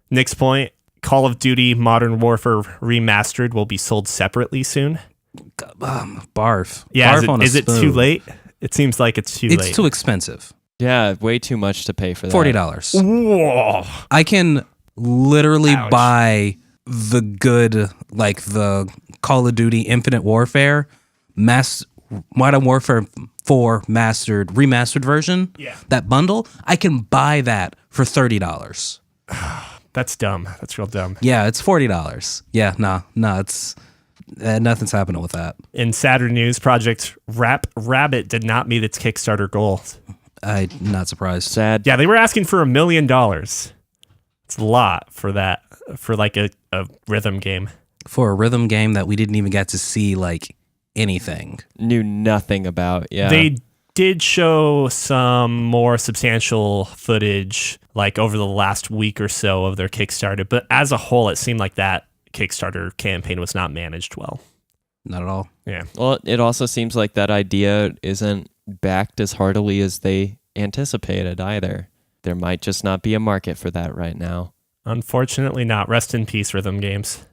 Nick's point, Call of Duty Modern Warfare Remastered will be sold separately soon. Barf. Yeah, Barf is it too late? It seems like it's too late. It's too expensive. Yeah, way too much to pay for that. $40. Call of Duty Infinite Warfare, Modern Warfare 4 remastered version, that bundle, I can buy that for $30. That's dumb. That's real dumb. Yeah, it's $40. Yeah, no, it's nothing's happening with that. In Saturn news, Project Rabbit did not meet its Kickstarter goal. I'm not surprised. Sad. Yeah, they were asking for $1 million. It's a lot for that, for like a rhythm game. For a rhythm game that we didn't even get to see like anything. Knew nothing about. Yeah. They did show some more substantial footage like over the last week or so of their Kickstarter, but as a whole, it seemed like that Kickstarter campaign was not managed well. Not at all. Yeah. Well, it also seems like that idea isn't backed as heartily as they anticipated either. There might just not be a market for that right now. Unfortunately not. Rest in peace, rhythm games.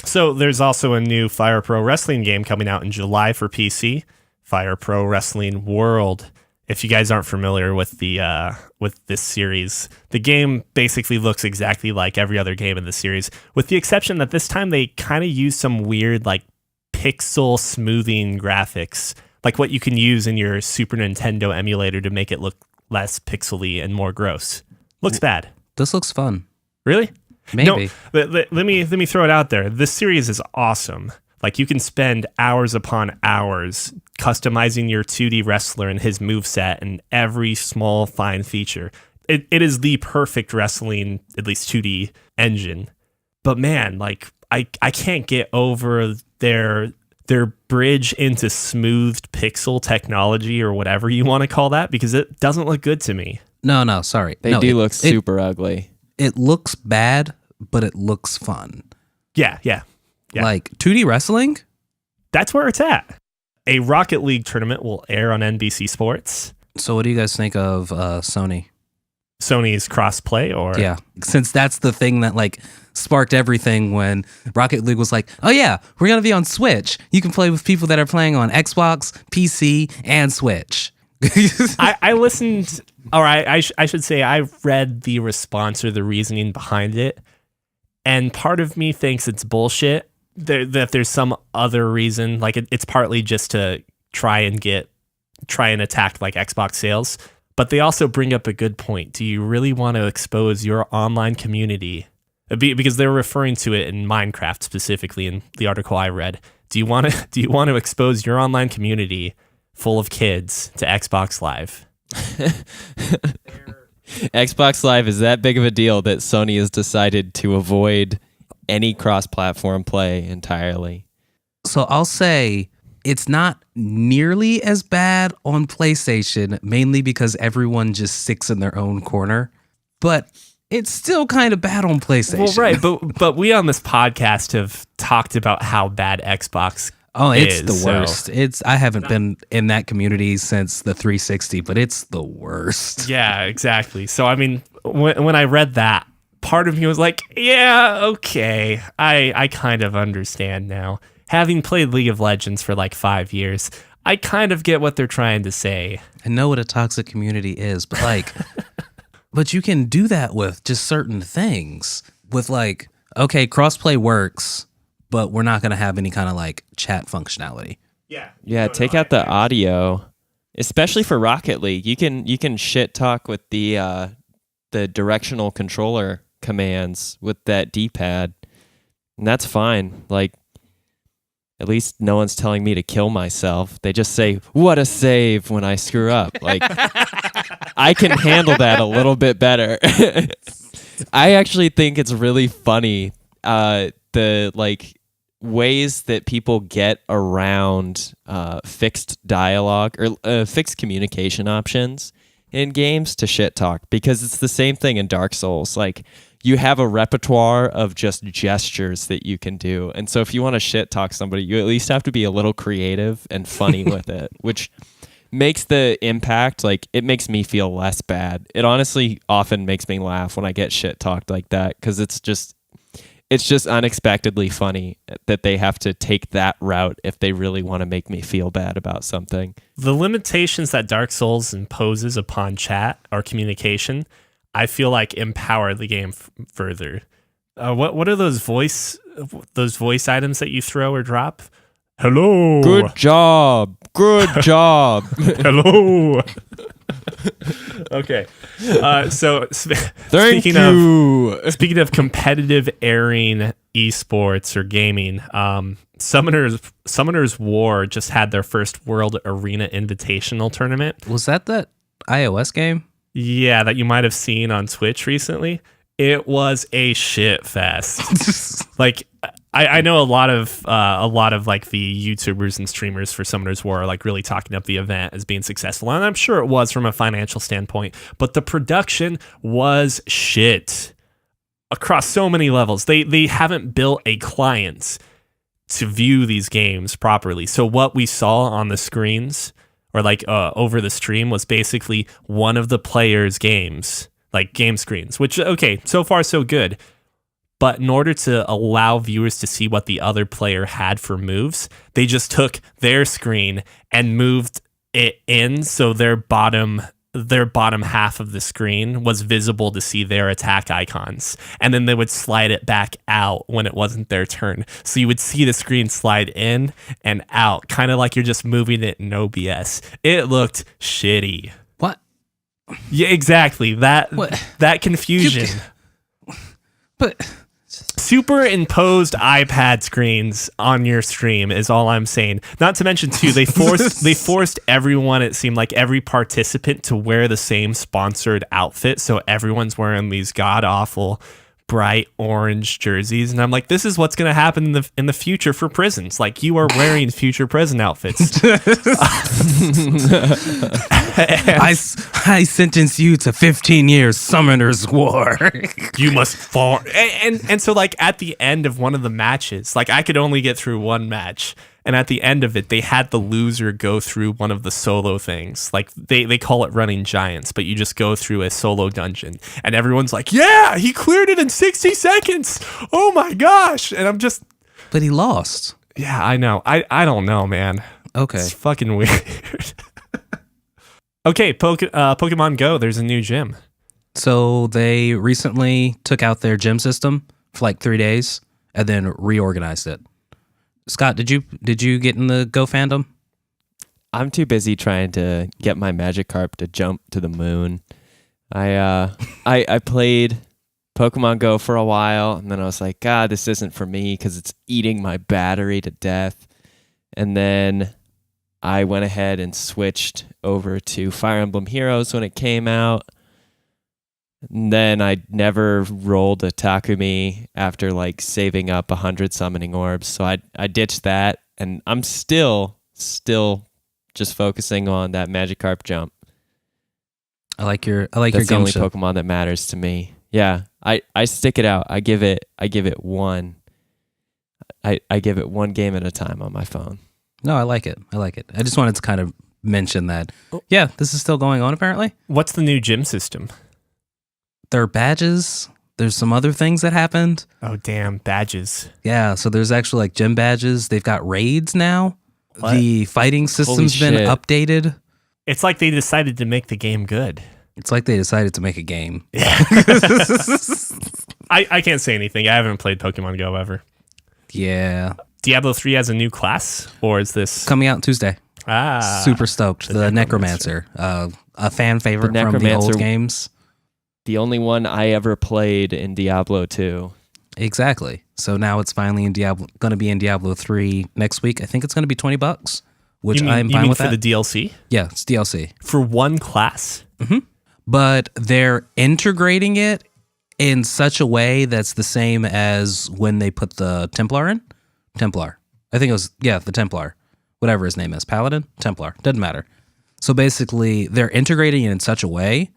So there's also a new Fire Pro Wrestling game coming out in July for PC, Fire Pro Wrestling World. If you guys aren't familiar with with this series, the game basically looks exactly like every other game in the series, with the exception that this time they kind of use some weird like pixel smoothing graphics, like what you can use in your Super Nintendo emulator to make it look less pixely and more gross. Looks bad. This looks fun. Really? Maybe. No, let me throw it out there. This series is awesome. Like, you can spend hours upon hours customizing your 2D wrestler and his moveset and every small fine feature. It is the perfect wrestling, at least 2D engine. But man, like I can't get over their bridge into smoothed pixel technology or whatever you want to call that, because it doesn't look good to me. No, sorry. They do look super ugly. It looks bad, but it looks fun. Yeah. Like 2D wrestling? That's where it's at. A Rocket League tournament will air on NBC Sports. So what do you guys think of Sony? Sony's crossplay, or Yeah, since that's the thing that like sparked everything when Rocket League was like, oh yeah, we're going to be on Switch. You can play with people that are playing on Xbox, PC, and Switch. I listened, or I should say I read the response or the reasoning behind it, and part of me thinks it's bullshit, that there's some other reason, like it's partly just to try and attack like Xbox sales, but they also bring up a good point. Do you really want to expose your online community? Because they're referring to it in Minecraft specifically in the article I read. Do you want to expose your online community full of kids to Xbox Live? Xbox Live is that big of a deal that Sony has decided to avoid any cross-platform play entirely. So I'll say it's not nearly as bad on PlayStation, mainly because everyone just sticks in their own corner, but it's still kind of bad on PlayStation. Well, right, but we on this podcast have talked about how bad Xbox it's is, the worst. I haven't been in that community since the 360, but it's the worst. Yeah, exactly. So I mean, when I read that, part of me was like, yeah, okay, I kind of understand now. Having played League of Legends for like 5 years, I kind of get what they're trying to say. I know what a toxic community is, but like, but you can do that with just certain things. With like, okay, crossplay works, but we're not going to have any kind of like chat functionality. Yeah, take out the audio, especially for Rocket League. You can shit talk with the directional controller commands with that D-pad, and that's fine. Like, at least no one's telling me to kill myself. They just say, "What a save" when I screw up. Like, I can handle that a little bit better. I actually think it's really funny the like ways that people get around fixed dialogue or fixed communication options in games to shit talk, because it's the same thing in Dark Souls. Like, you have a repertoire of just gestures that you can do, and so if you want to shit talk somebody, you at least have to be a little creative and funny with it, which makes the impact, like, it makes me feel less bad. It honestly often makes me laugh when I get shit talked like that, because it's just unexpectedly funny that they have to take that route if they really want to make me feel bad about something. The limitations that Dark Souls imposes upon chat or communication, I feel like empower the game further, What are those voice items that you throw or drop? Hello. Good job. Hello. Okay. So Thank you. Speaking of competitive airing esports or gaming, Summoners War just had their first World Arena Invitational tournament. Was that iOS game? Yeah, that you might have seen on Twitch recently. It was a shit fest. Like, I know a lot of like the YouTubers and streamers for Summoners War are like really talking up the event as being successful, and I'm sure it was from a financial standpoint, but the production was shit across so many levels. They haven't built a client to view these games properly. So what we saw on the screens or like over the stream was basically one of the players' games, like game screens, which, okay, so far so good. But in order to allow viewers to see what the other player had for moves, they just took their screen and moved it in so their bottom half of the screen was visible to see their attack icons. And then they would slide it back out when it wasn't their turn. So you would see the screen slide in and out, kind of like you're just moving it in OBS. It looked shitty. What? Yeah, exactly. That confusion. But superimposed iPad screens on your stream is all I'm saying. Not to mention too, they forced everyone, it seemed like every participant, to wear the same sponsored outfit. So everyone's wearing these god awful bright orange jerseys, and I'm like, this is what's going to happen in the future for prisons. Like, you are wearing future prison outfits. I sentence you to 15 years Summoners War. You must fall. And so, like, at the end of one of the matches, like, I could only get through one match, and at the end of it, they had the loser go through one of the solo things. Like, they call it running giants, but you just go through a solo dungeon, and everyone's like, yeah, he cleared it in 60 seconds. Oh my gosh. And I'm just... But he lost. Yeah, I know. I don't know, man. Okay. It's fucking weird. Okay, Pokemon Go, there's a new gym. So they recently took out their gym system for like 3 days and then reorganized it. Scott, did you get in the Go fandom? I'm too busy trying to get my Magikarp to jump to the moon. I played Pokemon Go for a while, and then I was like, God, this isn't for me because it's eating my battery to death. And then I went ahead and switched over to Fire Emblem Heroes when it came out. And then I never rolled a Takumi after like saving up 100 summoning orbs. So I ditched that, and I'm still just focusing on that Magikarp jump. I like your That's the only gumption. Pokemon that matters to me. Yeah, I stick it out. I give it one. I give it one game at a time on my phone. No, I like it. I just wanted to kind of mention that. Yeah, this is still going on apparently. What's the new gym system? There are badges. There's some other things that happened. Oh, damn, badges. Yeah, so there's actually like gym badges. They've got raids now. What? The fighting system's been shit. updated. It's like they decided to make the game good. It's like they decided to make a game. Yeah. I can't say anything. I haven't played Pokemon Go ever. Yeah. Diablo 3 has a new class, or is this... Coming out Tuesday. Super stoked. The Necromancer. A fan favorite from the Necromancer. old games. The only one I ever played in Diablo 2. Exactly. So now it's finally going to be in Diablo 3 next week. I think it's going to be $20, which I'm fine with for that. the DLC? Yeah, it's DLC. For one class? Mm-hmm. But they're integrating it in such a way that's the same as when they put the Templar in. Templar. I think it was, the Templar. Whatever his name is. Paladin? Templar. Doesn't matter. So basically, they're integrating it in such a way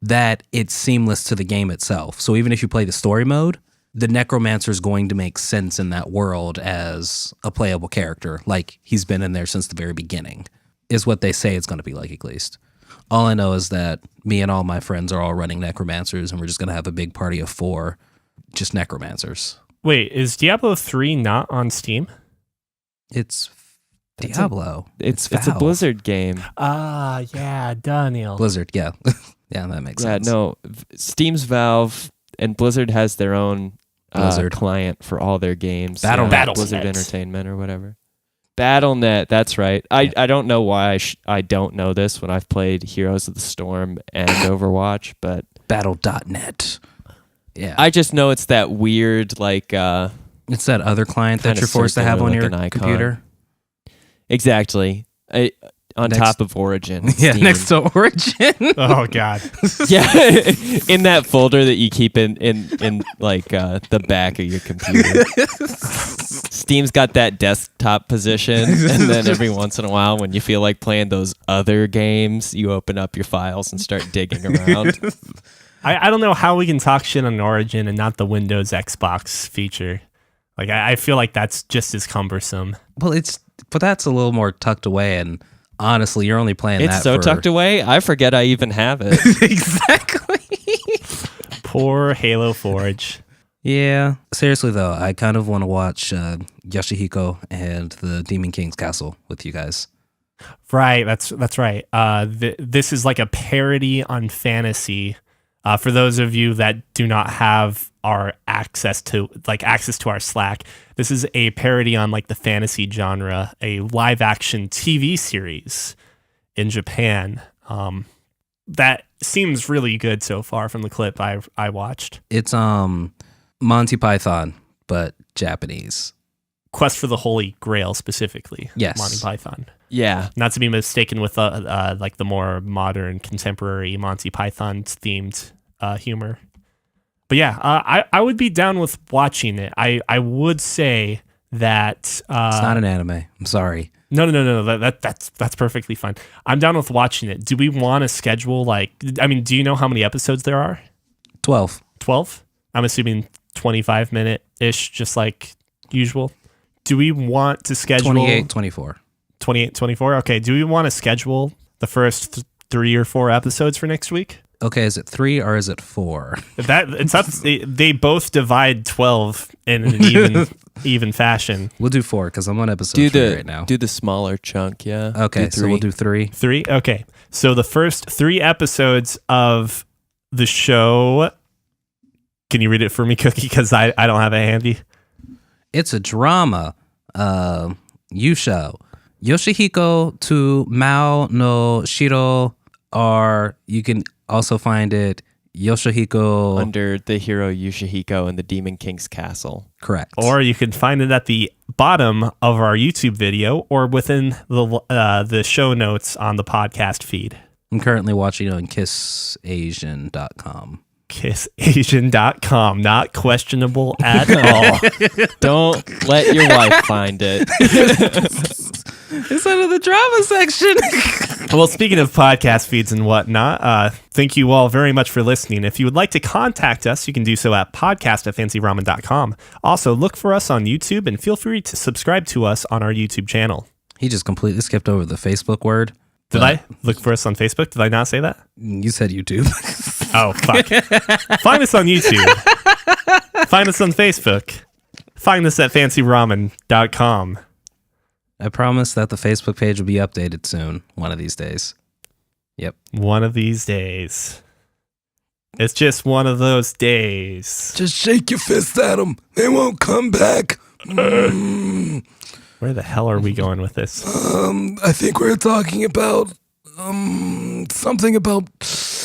that it's seamless to the game itself. So even if you play the story mode, the Necromancer is going to make sense in that world as a playable character, like he's been in there since the very beginning, is what they say it's going to be like, at least. All I know is that me and all my friends are all running Necromancers, and we're just going to have a big party of 4 just Necromancers. Wait, is Diablo 3 not on Steam? It's Diablo. It's a Valve. Blizzard game. Yeah, Daniel. Blizzard, yeah. Yeah, that makes Yeah, sense. no, Steam's Valve, and Blizzard has their own Blizzard. client for all their games. Battle.net. Blizzard Entertainment or whatever. Battle.net, that's right. I don't know why I don't know this when I've played Heroes of the Storm and Overwatch, but Battle.net. Yeah. I just know it's that weird, like... it's that other client that you're forced to have on your computer. Exactly. On top of Origin. Yeah, Steam. next to Origin. Oh God. Yeah, in that folder that you keep in like the back of your computer. Steam's got that desktop position, and then every once in a while, when you feel like playing those other games, you open up your files and start digging around. I don't know how we can talk shit on Origin and not the Windows Xbox feature. Like I feel like that's just as cumbersome. Well, but that's a little more tucked away, and honestly, you're only playing It's that so for... tucked away, I forget I even have it. Exactly. Poor Halo Forge. Yeah. Seriously, though, I kind of want to watch Yoshihiko and the Demon King's Castle with you guys. Right, that's right. This is like a parody on fantasy. For those of you that do not have our access to our Slack, this is a parody on like the fantasy genre, a live action TV series in Japan. That seems really good so far from the clip I watched. It's Monty Python, but Japanese. Quest for the Holy Grail specifically. Yes. Monty Python. Yeah. Not to be mistaken with like the more modern, contemporary Monty Python themed humor. But yeah, I would be down with watching it. I would say that It's not an anime. I'm sorry. No. That's perfectly fine. I'm down with watching it. Do we want to schedule do you know how many episodes there are? 12. 12? I'm assuming 25-minute-ish, just like usual. Do we want to schedule 28, 24. 28, 24? Okay. Do we want to schedule the first 3 or 4 episodes for next week? Okay, is it 3 or is it 4? It's up. They both divide 12 in an even fashion. We'll do 4 because I'm on episode 3 right now. Do the smaller chunk, yeah. Okay, so we'll do 3. 3? Okay. So the first 3 episodes of the show. Can you read it for me, Cookie? Because I don't have it handy. It's a drama. Yuusha Yoshihiko to Mao no Shiro are, you can also find it Yoshihiko under the Hero Yoshihiko and the Demon King's Castle. Correct. Or you can find it at the bottom of our YouTube video or within the show notes on the podcast feed. I'm currently watching it on kissasian.com. Kissasian.com, not questionable at all. Don't let your wife find it. It's under the drama section. Well, speaking of podcast feeds and whatnot, thank you all very much for listening. If you would like to contact us, you can do so at podcast@fancyramen.com. Also, look for us on YouTube and feel free to subscribe to us on our YouTube channel. He just completely skipped over the Facebook word. Did I look for us on Facebook? Did I not say that? You said YouTube. Oh, fuck. Find us on YouTube. Find us on Facebook. Find us at fancyramen.com. I promise that the Facebook page will be updated soon, one of these days. Yep. One of these days. It's just one of those days. Just shake your fist at them. They won't come back. Where the hell are we going with this? I think we're talking about something about.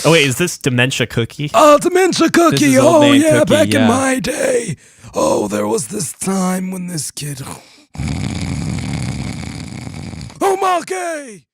Oh wait, is this Dementia Cookie? Oh, Dementia Cookie. This is Old Oh Man yeah, Cookie, back in yeah. my day. Oh, there was this time when this kid. Omake!